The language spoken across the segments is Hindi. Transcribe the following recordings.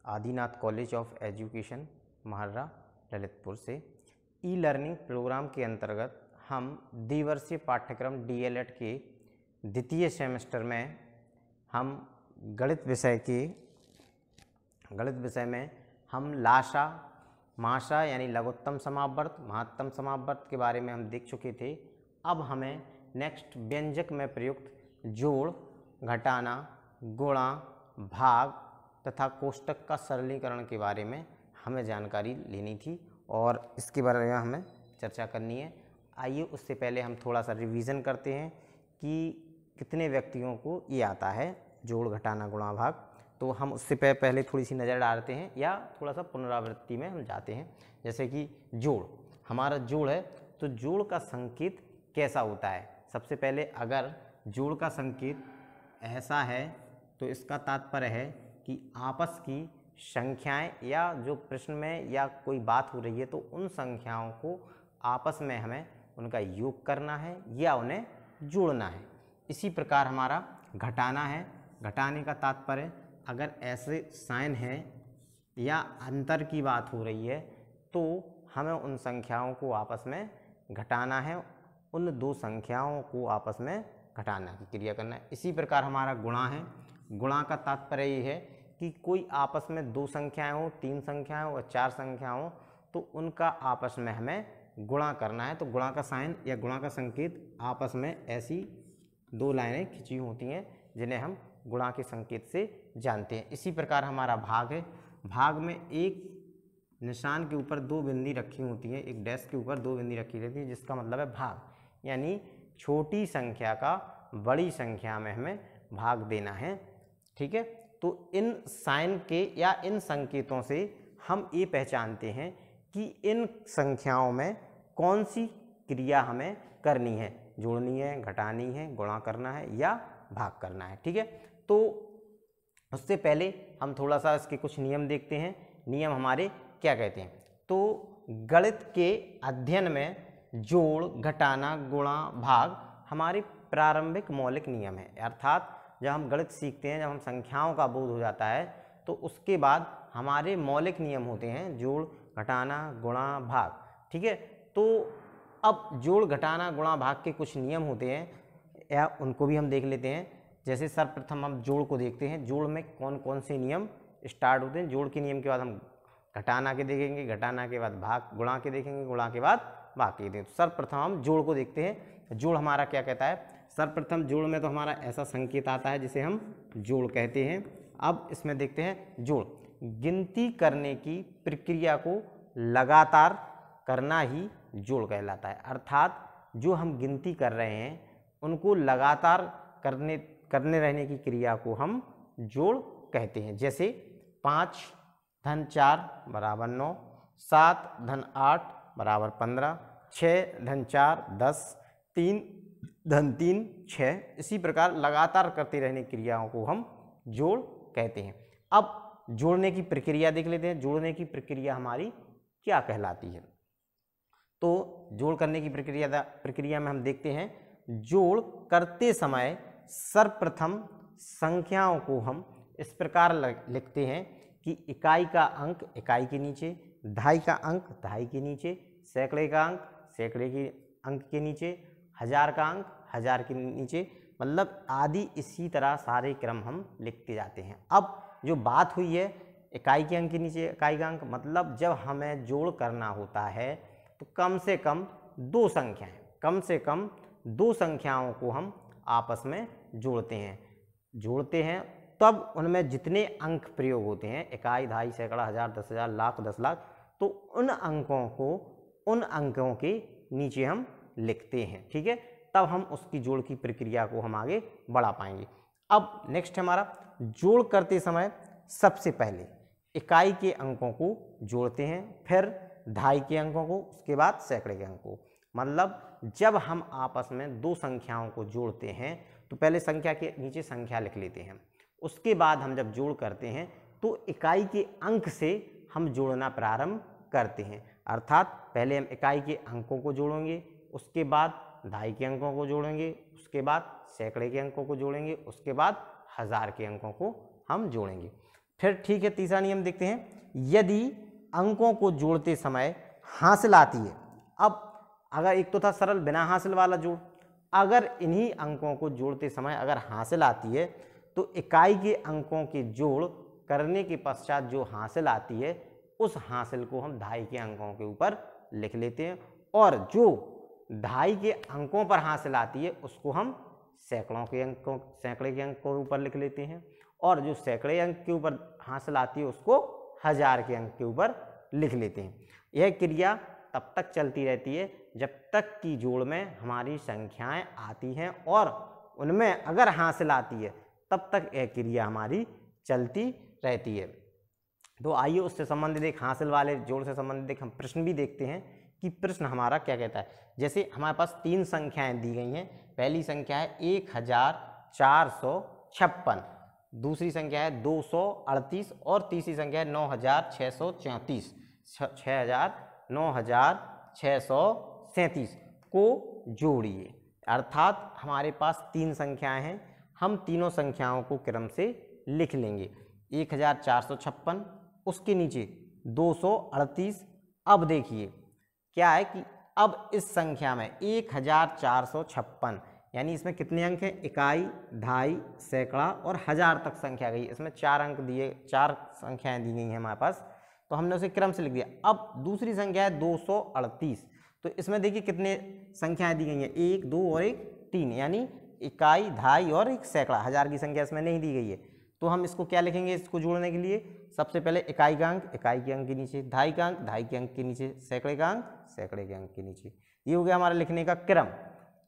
आदिनाथ कॉलेज ऑफ एजुकेशन महारा ललितपुर से। ई लर्निंग प्रोग्राम के अंतर्गत हम द्विवर्षीय पाठ्यक्रम डीएलएड के द्वितीय सेमेस्टर में हम गणित विषय में हम लासा माशा यानी लघुत्तम समापवर्त महत्तम समापवर्त के बारे में हम देख चुके थे। अब हमें नेक्स्ट व्यंजक में प्रयुक्त जोड़, घटाना, गुणा, भाग तथा कोष्टक का सरलीकरण के बारे में हमें जानकारी लेनी थी और इसके बारे में हमें चर्चा करनी है। आइए उससे पहले हम थोड़ा सा रिवीजन करते हैं कि कितने व्यक्तियों को ये आता है जोड़, घटाना, गुणा, भाग। तो हम उससे पहले थोड़ी सी नज़र डालते हैं या थोड़ा सा पुनरावृत्ति में हम जाते हैं। जैसे कि जोड़, हमारा जोड़ है तो जोड़ का संकेत कैसा होता है। सबसे पहले अगर जोड़ का संकेत ऐसा है तो इसका तात्पर्य है कि आपस की संख्याएं या जो प्रश्न में या कोई बात हो रही है तो उन संख्याओं को आपस में हमें उनका योग करना है या उन्हें जोड़ना है। इसी प्रकार हमारा घटाना है। घटाने का तात्पर्य अगर ऐसे साइन है या अंतर की बात हो रही है तो हमें उन संख्याओं को आपस में घटाना है, उन दो संख्याओं को आपस में घटाना की क्रिया करना है। इसी प्रकार हमारा गुणा है। गुणा का तात्पर्य ये है कि कोई आपस में दो संख्याएं हो, तीन संख्याएं हो और चार संख्याएं हो तो उनका आपस में हमें गुणा करना है। तो गुणा का साइन या गुणा का संकेत आपस में ऐसी दो लाइनें खिंची होती हैं जिन्हें हम गुणा के संकेत से जानते हैं। इसी प्रकार हमारा भाग है। भाग में एक निशान के ऊपर दो बिंदी रखी होती है, एक डैश के ऊपर दो बिंदी रखी रहती है, जिसका मतलब है भाग, यानी छोटी संख्या का बड़ी संख्या में हमें भाग देना है। ठीक है, तो इन साइन के या इन संकेतों से हम ये पहचानते हैं कि इन संख्याओं में कौन सी क्रिया हमें करनी है, जोड़नी है, घटानी है, गुणा करना है या भाग करना है। ठीक है, तो उससे पहले हम थोड़ा सा इसके कुछ नियम देखते हैं। नियम हमारे क्या कहते हैं। तो गणित के अध्ययन में जोड़, घटाना, गुणा, भाग हमारे प्रारंभिक मौलिक नियम है। अर्थात जब हम गणित सीखते हैं, जब हम संख्याओं का बोध हो जाता है तो उसके बाद हमारे मौलिक नियम होते हैं जोड़, घटाना, गुणा, भाग। ठीक है, तो अब जोड़, घटाना, गुणा, भाग के कुछ नियम होते हैं या उनको भी हम देख लेते हैं। जैसे सर्वप्रथम हम जोड़ को देखते हैं। जोड़ में कौन कौन से नियम स्टार्ट होते हैं। जोड़ के नियम के बाद हम घटाना के देखेंगे, घटाना के बाद भाग, गुणा के देखेंगे, गुणा के बाद भाग के देखेंगे। तो सर्वप्रथम हम जोड़ को देखते हैं। जोड़ हमारा क्या कहता है। सर्वप्रथम जोड़ में तो हमारा ऐसा संकेत आता है जिसे हम जोड़ कहते हैं। अब इसमें देखते हैं जोड़। गिनती करने की प्रक्रिया को लगातार करना ही जोड़ कहलाता है। अर्थात जो हम गिनती कर रहे हैं उनको लगातार करने रहने की क्रिया को हम जोड़ कहते हैं। जैसे 5 धन 4 बराबर 9, 7 धन 8 बराबर 15, 6 धन 4 10, 3 धन 3 6। इसी प्रकार लगातार करते रहने की क्रियाओं को हम जोड़ कहते हैं। अब जोड़ने की प्रक्रिया देख लेते हैं। जोड़ने की प्रक्रिया हमारी क्या कहलाती है। तो जोड़ करने की प्रक्रिया में हम देखते हैं, जोड़ करते समय सर्वप्रथम संख्याओं को हम इस प्रकार लिखते हैं कि इकाई का अंक इकाई के नीचे, दहाई का अंक दहाई के नीचे, सैकड़े का अंक सैकड़े के अंक के नीचे, हजार का अंक हजार के नीचे, मतलब आदि इसी तरह सारे क्रम हम लिखते जाते हैं। अब जो बात हुई है इकाई के अंक के नीचे इकाई का अंक, मतलब जब हमें जोड़ करना होता है तो कम से कम दो संख्याओं को हम आपस में जोड़ते हैं तब उनमें जितने अंक प्रयोग होते हैं, इकाई, दहाई, सैकड़ा, हजार, 10,000, लाख, 10 लाख, तो उन अंकों के नीचे हम लिखते हैं। ठीक है, तब हम उसकी जोड़ की प्रक्रिया को हम आगे बढ़ा पाएंगे। अब नेक्स्ट हमारा जोड़ करते समय सबसे पहले इकाई के अंकों को जोड़ते हैं, फिर दहाई के अंकों को, उसके बाद सैकड़े के अंकों को। मतलब जब हम आपस में दो संख्याओं को जोड़ते हैं तो पहले संख्या के नीचे संख्या लिख लेते हैं। उसके बाद हम जब जोड़ करते हैं तो इकाई के अंक से हम जोड़ना प्रारंभ करते हैं। अर्थात पहले हम इकाई के अंकों को जोड़ेंगे, उसके बाद दहाई के अंकों को जोड़ेंगे, उसके बाद सैकड़े के अंकों को जोड़ेंगे, उसके बाद हजार के अंकों को हम जोड़ेंगे। फिर ठीक है, तीसरा नियम देखते हैं, यदि अंकों को जोड़ते समय हासिल आती है। अब अगर एक तो था सरल बिना हासिल वाला जोड़, अगर इन्हीं अंकों को जोड़ते समय अगर हासिल आती है तो इकाई के अंकों के जोड़ करने के पश्चात जो हासिल आती है उस हासिल को हम दहाई के अंकों के ऊपर लिख लेते हैं, और जो दहाई के अंकों पर हासिल आती है उसको हम सैकड़े के अंक के ऊपर लिख लेते हैं, और जो सैकड़े अंक के ऊपर हासिल आती है उसको हजार के अंक के ऊपर लिख लेते हैं। यह क्रिया तब तक चलती रहती है जब तक कि जोड़ में हमारी संख्याएं आती हैं और उनमें अगर हासिल आती है तब तक यह क्रिया हमारी चलती रहती है। तो आइए उससे संबंधित एक हासिल वाले जोड़ से संबंधित एक हम प्रश्न भी देखते हैं कि प्रश्न हमारा क्या कहता है। जैसे हमारे पास 3 संख्याएं दी गई हैं। पहली संख्या है 1456, दूसरी संख्या है 238 और तीसरी संख्या है 9634, 9637 को जोड़िए। अर्थात हमारे पास 3 संख्याएं हैं, हम तीनों संख्याओं को क्रम से लिख लेंगे। 1456, उसके नीचे 238। अब देखिए क्या है कि अब इस संख्या में 1456 यानी इसमें कितने अंक हैं, इकाई, दहाई, सैकड़ा और हजार तक संख्या गई। इसमें 4 अंक दिए, 4 संख्याएं दी गई हैं हमारे पास, तो हमने उसे क्रम से लिख दिया। अब दूसरी संख्या है 238, तो इसमें देखिए कितने संख्याएं दी गई हैं, 1, 2 और 1, 3, यानी इकाई, दहाई और एक सैकड़ा। हजार की संख्या इसमें नहीं दी गई है, तो हम इसको क्या लिखेंगे, इसको जोड़ने के लिए सबसे पहले इकाई का अंक इकाई के अंक के नीचे, दहाई का अंक दहाई के अंक के नीचे, सैकड़े का अंक सैकड़े के अंक के नीचे। ये हो गया हमारा लिखने का क्रम।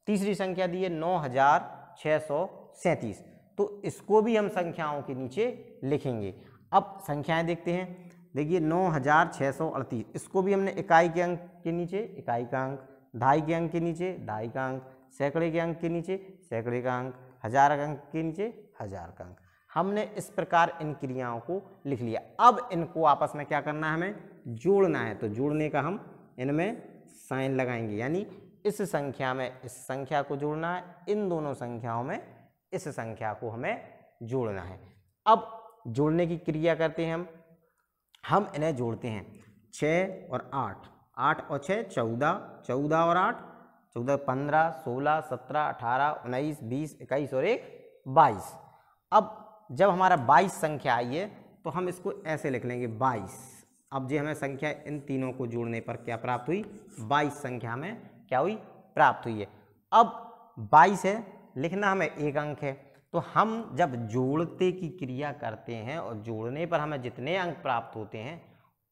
तीसरी संख्या दी है 9637, तो इसको भी हम संख्याओं के नीचे लिखेंगे। अब संख्याएं देखते हैं, देखिए 9638, इसको भी हमने इकाई के अंक के नीचे इकाई का अंक, दहाई के अंक के नीचे दहाई का अंक, सैकड़े के अंक के नीचे सैकड़े का अंक, हजार अंक के नीचे हजार का अंक। हमने इस प्रकार इन क्रियाओं को लिख लिया। अब इनको आपस में क्या करना है, हमें जोड़ना है। तो जोड़ने का हम इनमें साइन लगाएंगे, यानी इस संख्या में इस संख्या को जोड़ना है, इन दोनों संख्याओं में इस संख्या को हमें जोड़ना है। अब जोड़ने की क्रिया करते हैं हम इन्हें जोड़ते हैं। 6 और 8, 8 और 6 14, 14 और 8 14, 15, 16, 17, 18, 19, 20, 21 और 1 22। अब जब हमारा 22 संख्या आई है तो हम इसको ऐसे लिख लेंगे 22। अब जो हमें संख्या इन तीनों को जोड़ने पर क्या प्राप्त हुई, 22 संख्या हमें क्या हुई, प्राप्त हुई है। अब 22 है, लिखना हमें एक अंक है, तो हम जब जोड़ते की क्रिया करते हैं और जोड़ने पर हमें जितने अंक प्राप्त होते हैं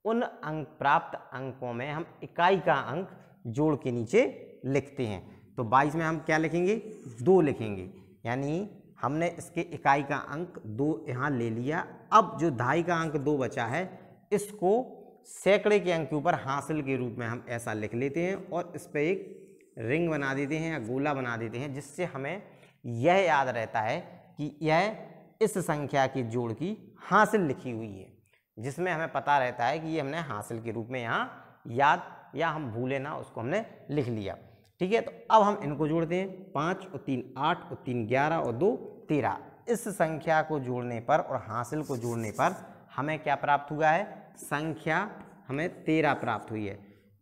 उन अंक प्राप्त अंकों में हम इकाई का अंक जोड़ के नीचे लिखते हैं। तो 22 में हम क्या लिखेंगे, 2 लिखेंगे, यानी हमने इसके इकाई का अंक 2 यहाँ ले लिया। अब जो दहाई का अंक 2 बचा है इसको सैकड़े के अंक के ऊपर हासिल के रूप में हम ऐसा लिख लेते हैं और इस पर एक रिंग बना देते हैं या गोला बना देते हैं, जिससे हमें यह याद रहता है कि यह इस संख्या के जोड़ की हासिल लिखी हुई है, जिसमें हमें पता रहता है कि ये हमने हासिल के रूप में यहाँ याद या हम भूले ना उसको हमने लिख लिया। ठीक है, तो अब हम इनको जोड़ते हैं। 5 और 3 8 और 3 11 और 2 13। इस संख्या को जोड़ने पर और हासिल को जोड़ने पर हमें क्या प्राप्त हुआ है, संख्या हमें 13 प्राप्त हुई है।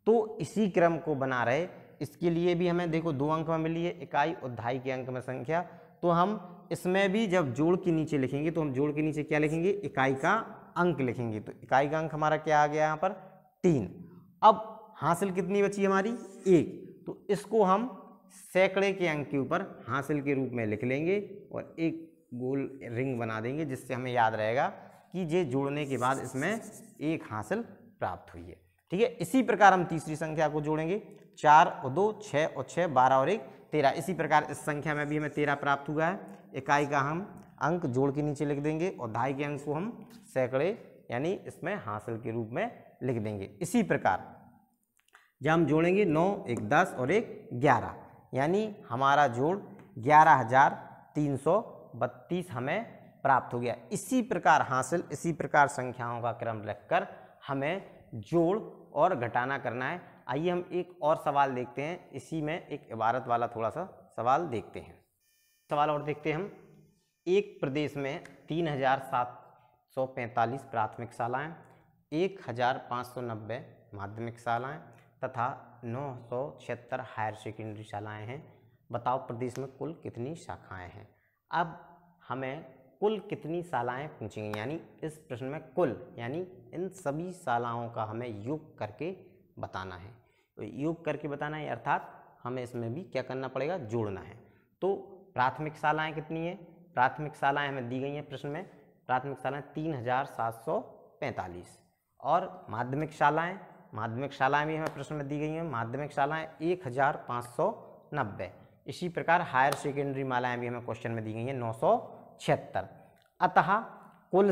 तो इसी क्रम को बना रहे, इसके लिए भी हमें देखो 2 अंक में मिली है, इकाई और दहाई के अंक में संख्या। तो हम इसमें भी जब जोड़ के नीचे लिखेंगे तो हम जोड़ के नीचे क्या लिखेंगे, इकाई का अंक लिखेंगे। तो इकाई का अंक हमारा क्या आ गया यहाँ पर 3। अब हासिल कितनी बची हमारी, 1, तो इसको हम सैकड़े के अंक के ऊपर हासिल के रूप में लिख लेंगे और एक गोल रिंग बना देंगे, जिससे हमें याद रहेगा कि ये जोड़ने के बाद इसमें 1 हासिल प्राप्त हुई है। ठीक है, इसी प्रकार हम तीसरी संख्या को जोड़ेंगे। 4 और 2 6 और 6 12 और 1 13। इसी प्रकार इस संख्या में भी हमें 13 प्राप्त हुआ है। इकाई का हम अंक जोड़ के नीचे लिख देंगे और दहाई के अंक को हम सैकड़े यानी इसमें हासिल के रूप में लिख देंगे। इसी प्रकार जब हम जोड़ेंगे 9 1 10 और 1 11, यानी हमारा जोड़ 11,332 हमें प्राप्त हो गया। इसी प्रकार हासिल, इसी प्रकार संख्याओं का क्रम रखकर हमें जोड़ और घटाना करना है। आइए हम एक और सवाल देखते हैं, इसी में एक इबारत वाला थोड़ा सा सवाल देखते हैं। सवाल और देखते हैं हम। एक प्रदेश में 745 प्राथमिक शालाएँ, 1590 माध्यमिक शालाएँ तथा 976 हायर सेकेंडरी शालाएँ हैं। बताओ प्रदेश में कुल कितनी शाखाएँ हैं। अब हमें कुल कितनी शालाएँ पूछेंगे, यानी इस प्रश्न में कुल यानी इन सभी शालाओं का हमें योग करके बताना है। तो योग करके बताना है अर्थात हमें इसमें भी क्या करना पड़ेगा, जोड़ना है। तो प्राथमिक शालाएँ कितनी है, प्राथमिक शालाएँ हमें दी गई हैं प्रश्न में, प्राथमिक शालाएँ 3745 और माध्यमिक शालाएँ भी हमें प्रश्न में दी गई हैं, माध्यमिक शालाएँ 1590। इसी प्रकार हायर सेकेंडरी मालाएँ भी हमें क्वेश्चन में दी गई हैं 976। अतः कुल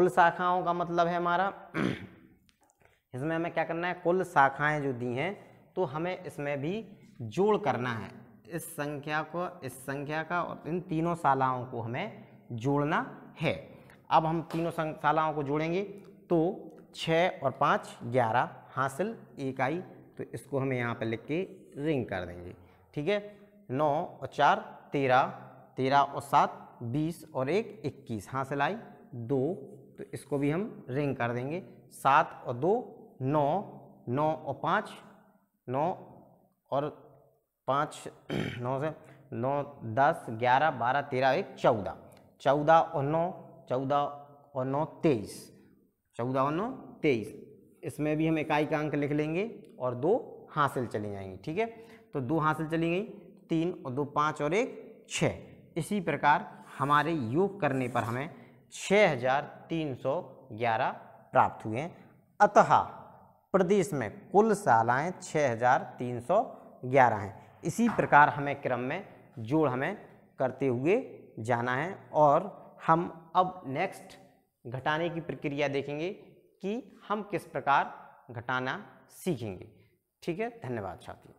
शाखाओं का मतलब है हमारा इसमें हमें क्या करना है, कुल शाखाएँ जो दी हैं तो हमें इसमें भी जोड़ करना है, इस संख्या का और इन तीनों शालाओं को हमें जोड़ना है। अब हम तीनों शालाओं को जोड़ेंगे तो 6 और 5 11 हासिल 1 आई, तो इसको हमें यहाँ पर लिख के रिंग कर देंगे। ठीक है, 9 और 4 13, 13 और 7 20 और 1 21 हासिल आई 2, तो इसको भी हम रिंग कर देंगे। 7 और 2 9, 9 और 5 9 और 5 9 से 9 10 11 12 13 1 14, 14 और 9 23, 14 और 9 23, इसमें भी हम इकाई का अंक लिख लेंगे और 2 हासिल चली जाएंगी। ठीक है, तो 2 हासिल चली गई, 3 और 2 5 और 1 6। इसी प्रकार हमारे योग करने पर हमें 6311 प्राप्त हुए हैं। अतः प्रदेश में कुल शालाएँ 6311 हैं। इसी प्रकार हमें क्रम में जोड़ हमें करते हुए जाना है और हम अब नेक्स्ट घटाने की प्रक्रिया देखेंगे कि हम किस प्रकार घटाना सीखेंगे। ठीक है, धन्यवाद साथियों।